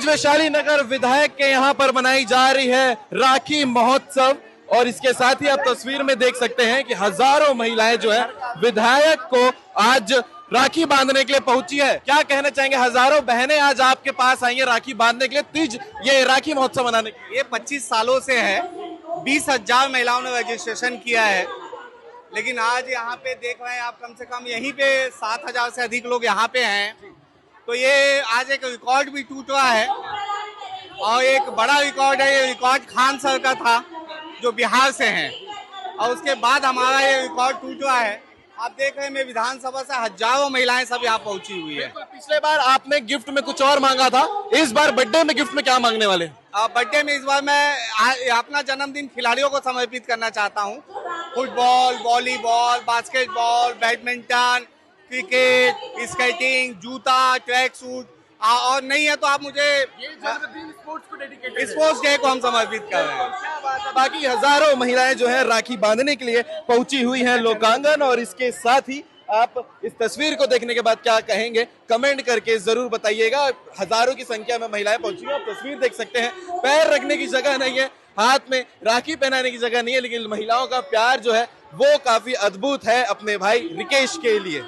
आज वैशाली नगर विधायक के यहाँ पर मनाई जा रही है राखी महोत्सव और इसके साथ ही आप तस्वीर में देख सकते हैं कि हजारों महिलाएं जो है विधायक को आज राखी बांधने के लिए पहुंची है। क्या कहना चाहेंगे, हजारों बहनें आज आपके पास आई है राखी बांधने के लिए, तीज ये राखी महोत्सव मनाने के लिए। ये 25 सालों से है, 20,000 महिलाओं ने रजिस्ट्रेशन किया है, लेकिन आज यहाँ पे देख रहे हैं आप कम से कम यहीं पे 7,000 से अधिक लोग यहाँ पे हैं। तो ये आज एक रिकॉर्ड भी टूट रहा है और एक बड़ा रिकॉर्ड है। ये रिकॉर्ड खान सर का था जो बिहार से हैं और उसके बाद हमारा ये रिकॉर्ड टूट रहा है। आप देख रहे हैं मैं विधानसभा से हजारों महिलाएं सब यहाँ पहुंची हुई है। पिछले बार आपने गिफ्ट में कुछ और मांगा था, इस बार बर्थडे में गिफ्ट में क्या मांगने वाले? बर्थडे में इस बार मैं अपना जन्मदिन खिलाड़ियों को समर्पित करना चाहता हूँ। Football, volleyball, basketball, badminton, cricket, skating, जूता, ट्रैक सूट और नहीं है तो आप मुझे स्पोर्ट्स डे को हम समर्पित कर रहे हैं। बाकी हजारों महिलाएं जो है राखी बांधने के लिए पहुंची हुई हैं लोकांगन और इसके साथ ही आप इस तस्वीर को देखने के बाद क्या कहेंगे कमेंट करके जरूर बताइएगा। हजारों की संख्या में महिलाएं पहुंची हैं, आप तस्वीर देख सकते हैं। पैर रखने की जगह नहीं है, हाथ में राखी पहनाने की जगह नहीं है, लेकिन महिलाओं का प्यार जो है वो काफी अद्भुत है अपने भाई रिकेश के लिए।